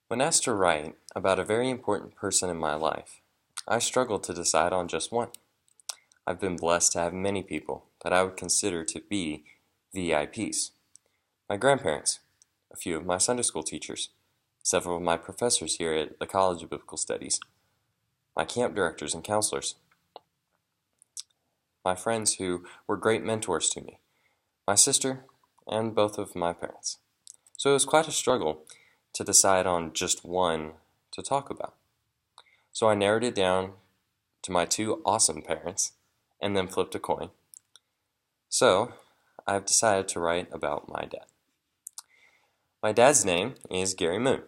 When asked to write about a very important person in my life, I struggled to decide on just one. I've been blessed to have many people that I would consider to be VIPs. My grandparents, a few of my Sunday school teachers, several of my professors here at the College of Biblical Studies, my camp directors and counselors, my friends who were great mentors to me, my sister, and both of my parents. So it was quite a struggle to decide on just one to talk about. So I narrowed it down to my two awesome parents and then flipped a coin. So I've decided to write about my dad. My dad's name is Gary Moon.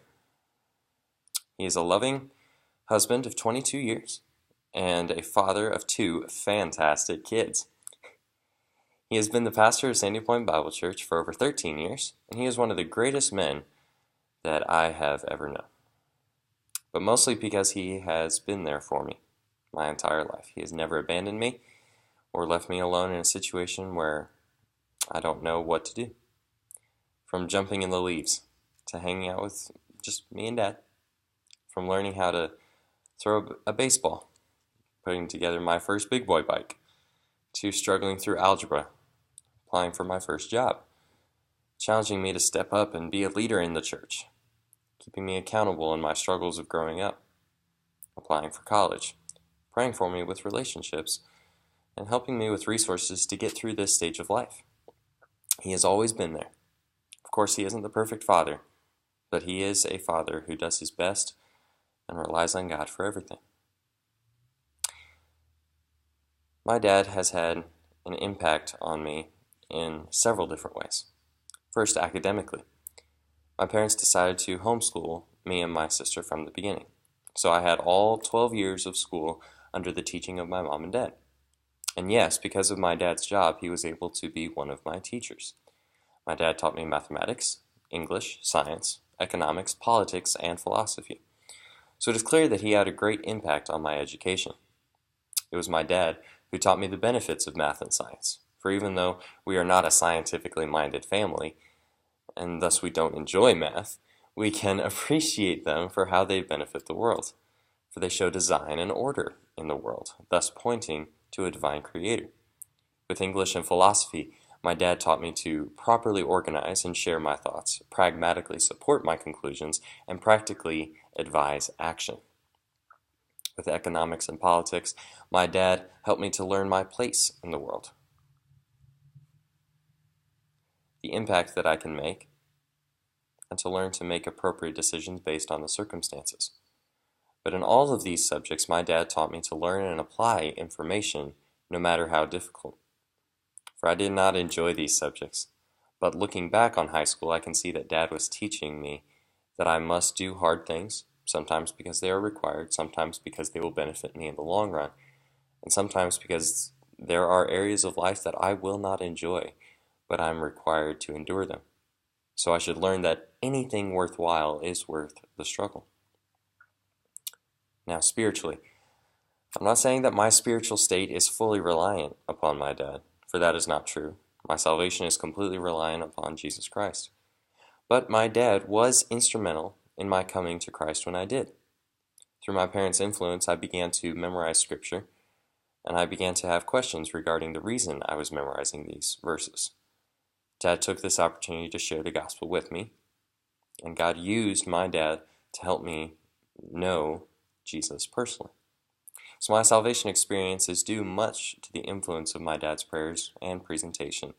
He is a loving husband of 22 years and a father of two fantastic kids. He has been the pastor of Sandy Point Bible Church for over 13 years, and he is one of the greatest men that I have ever known. But mostly because he has been there for me my entire life. He has never abandoned me or left me alone in a situation where I don't know what to do. From jumping in the leaves to hanging out with just me and Dad. From learning how to throw a baseball, putting together my first big boy bike, to struggling through algebra, applying for my first job, challenging me to step up and be a leader in the church, keeping me accountable in my struggles of growing up, applying for college, praying for me with relationships, and helping me with resources to get through this stage of life. He has always been there. Of course, he isn't the perfect father, but he is a father who does his best and relies on God for everything. My dad has had an impact on me in several different ways. First, academically. My parents decided to homeschool me and my sister from the beginning. So I had all 12 years of school under the teaching of my mom and dad. And yes, because of my dad's job, he was able to be one of my teachers. My dad taught me mathematics, English, science, economics, politics, and philosophy. So it is clear that he had a great impact on my education. It was my dad who taught me the benefits of math and science. For even though we are not a scientifically minded family, and thus we don't enjoy math, we can appreciate them for how they benefit the world. For they show design and order in the world, thus pointing to a divine creator. With English and philosophy, my dad taught me to properly organize and share my thoughts, pragmatically support my conclusions, and practically advise action. With economics and politics, my dad helped me to learn my place in the world, the impact that I can make, and to learn to make appropriate decisions based on the circumstances. But in all of these subjects, my dad taught me to learn and apply information no matter how difficult. For I did not enjoy these subjects, but looking back on high school, I can see that Dad was teaching me that I must do hard things, sometimes because they are required, sometimes because they will benefit me in the long run, and sometimes because there are areas of life that I will not enjoy, but I'm required to endure them. So I should learn that anything worthwhile is worth the struggle. Now, spiritually, I'm not saying that my spiritual state is fully reliant upon my dad, for that is not true. My salvation is completely reliant upon Jesus Christ. But my dad was instrumental in my coming to Christ when I did. Through my parents' influence, I began to memorize Scripture, and I began to have questions regarding the reason I was memorizing these verses. Dad took this opportunity to share the gospel with me, and God used my dad to help me know Jesus personally. So my salvation experience is due much to the influence of my dad's prayers and presentation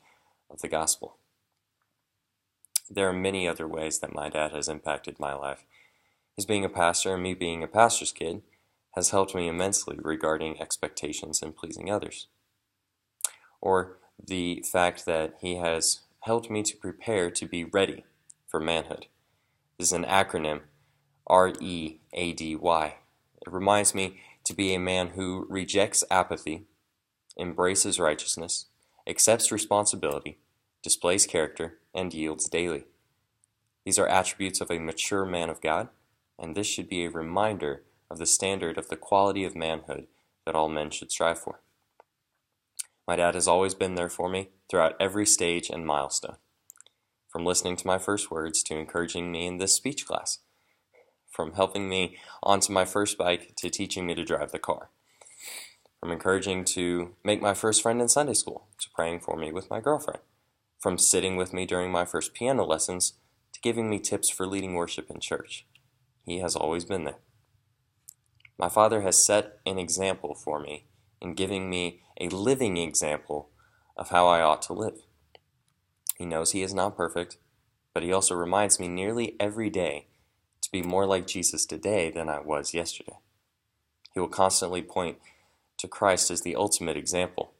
of the gospel. There are many other ways that my dad has impacted my life. His being a pastor and me being a pastor's kid has helped me immensely regarding expectations and pleasing others. Or the fact that he has helped me to prepare to be ready for manhood. This is an acronym, READY. It reminds me to be a man who rejects apathy, embraces righteousness, accepts responsibility, displays character, and yields daily. These are attributes of a mature man of God, and this should be a reminder of the standard of the quality of manhood that all men should strive for. My dad has always been there for me throughout every stage and milestone, from listening to my first words to encouraging me in this speech class. from helping me onto my first bike to teaching me to drive the car, from encouraging to make my first friend in Sunday school to praying for me with my girlfriend, from sitting with me during my first piano lessons to giving me tips for leading worship in church. He has always been there. My Father has set an example for me in giving me a living example of how I ought to live. He knows He is not perfect, but He also reminds me nearly every day to be more like Jesus today than I was yesterday. He will constantly point to Christ as the ultimate example,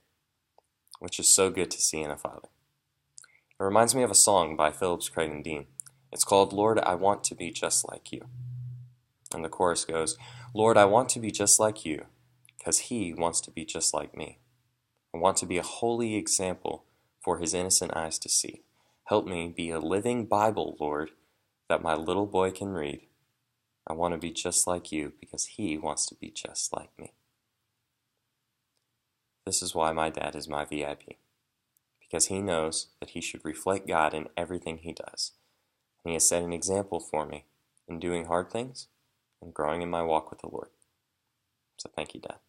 which is so good to see in a father. It reminds me of a song by Phillips Craig and Dean. It's called "Lord, I Want to Be Just Like You." And the chorus goes, "Lord, I want to be just like you, because He wants to be just like me. I want to be a holy example for His innocent eyes to see. Help me be a living Bible, Lord, that my little boy can read. I want to be just like you, because He wants to be just like me." This is why my dad is my VIP, because he knows that he should reflect God in everything he does. And he has set an example for me in doing hard things and growing in my walk with the Lord. So thank you, Dad.